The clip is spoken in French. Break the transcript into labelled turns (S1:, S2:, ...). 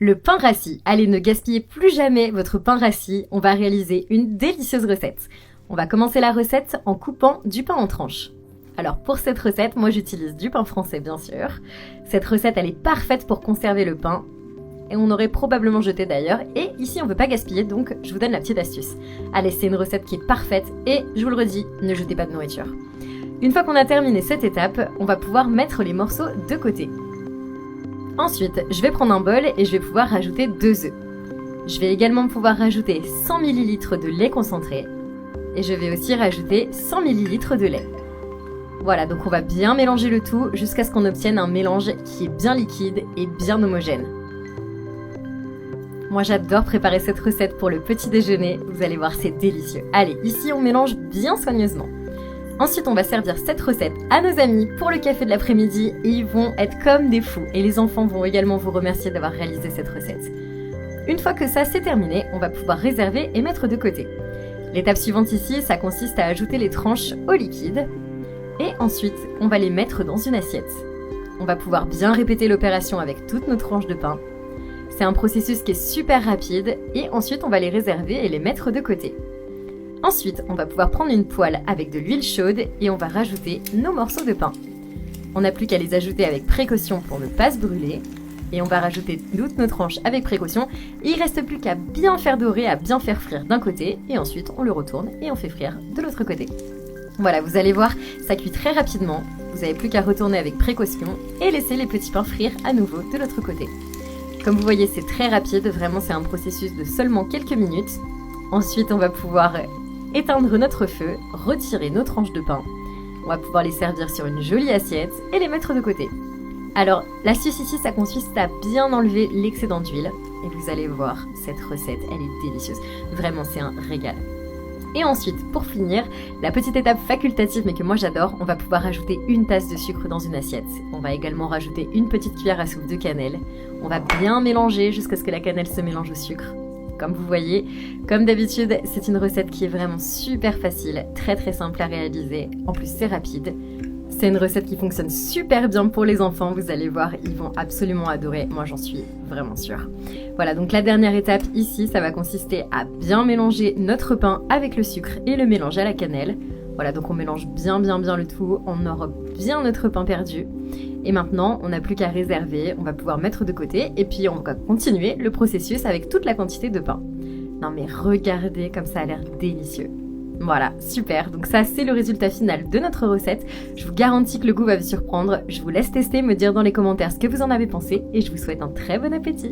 S1: Le pain rassis. Allez, ne gaspillez plus jamais votre pain rassis. On va réaliser une délicieuse recette. On va commencer la recette en coupant du pain en tranches. Alors pour cette recette, moi j'utilise du pain français bien sûr. Cette recette elle est parfaite pour conserver le pain. Et on aurait probablement jeté d'ailleurs. Et ici on ne veut pas gaspiller donc je vous donne la petite astuce. Allez, c'est une recette qui est parfaite et je vous le redis, ne jetez pas de nourriture. Une fois qu'on a terminé cette étape, on va pouvoir mettre les morceaux de côté. Ensuite, je vais prendre un bol et je vais pouvoir rajouter 2 œufs. Je vais également pouvoir rajouter 100 ml de lait concentré. Et je vais aussi rajouter 100 ml de lait. Voilà, donc on va bien mélanger le tout jusqu'à ce qu'on obtienne un mélange qui est bien liquide et bien homogène. Moi j'adore préparer cette recette pour le petit déjeuner, vous allez voir c'est délicieux. Allez, ici on mélange bien soigneusement. Ensuite, on va servir cette recette à nos amis pour le café de l'après-midi et ils vont être comme des fous. Et les enfants vont également vous remercier d'avoir réalisé cette recette. Une fois que ça c'est terminé, on va pouvoir réserver et mettre de côté. L'étape suivante ici, ça consiste à ajouter les tranches au liquide. Et ensuite, on va les mettre dans une assiette. On va pouvoir bien répéter l'opération avec toutes nos tranches de pain. C'est un processus qui est super rapide et ensuite on va les réserver et les mettre de côté. Ensuite, on va pouvoir prendre une poêle avec de l'huile chaude et on va rajouter nos morceaux de pain. On n'a plus qu'à les ajouter avec précaution pour ne pas se brûler. Et on va rajouter toutes nos tranches avec précaution. Et il ne reste plus qu'à bien faire dorer, à bien faire frire d'un côté. Et ensuite, on le retourne et on fait frire de l'autre côté. Voilà, vous allez voir, ça cuit très rapidement. Vous n'avez plus qu'à retourner avec précaution et laisser les petits pains frire à nouveau de l'autre côté. Comme vous voyez, c'est très rapide. Vraiment, c'est un processus de seulement quelques minutes. Ensuite, on va pouvoir éteindre notre feu, retirer nos tranches de pain. On va pouvoir les servir sur une jolie assiette et les mettre de côté. Alors, l'astuce ici, ça consiste à bien enlever l'excédent d'huile. Et vous allez voir, cette recette, elle est délicieuse. Vraiment, c'est un régal. Et ensuite, pour finir, la petite étape facultative, mais que moi j'adore, on va pouvoir rajouter une tasse de sucre dans une assiette. On va également rajouter une petite cuillère à soupe de cannelle. On va bien mélanger jusqu'à ce que la cannelle se mélange au sucre. Comme vous voyez, comme d'habitude, c'est une recette qui est vraiment super facile, très très simple à réaliser. En plus, c'est rapide. C'est une recette qui fonctionne super bien pour les enfants, vous allez voir, ils vont absolument adorer. Moi, j'en suis vraiment sûre. Voilà, donc la dernière étape ici, ça va consister à bien mélanger notre pain avec le sucre et le mélange à la cannelle. Voilà, donc on mélange bien le tout, on enrobe bien notre pain perdu. Et maintenant, on n'a plus qu'à réserver, on va pouvoir mettre de côté et puis on va continuer le processus avec toute la quantité de pain. Non mais regardez comme ça a l'air délicieux. Voilà, super. Donc ça, c'est le résultat final de notre recette. Je vous garantis que le goût va vous surprendre. Je vous laisse tester, me dire dans les commentaires ce que vous en avez pensé et je vous souhaite un très bon appétit.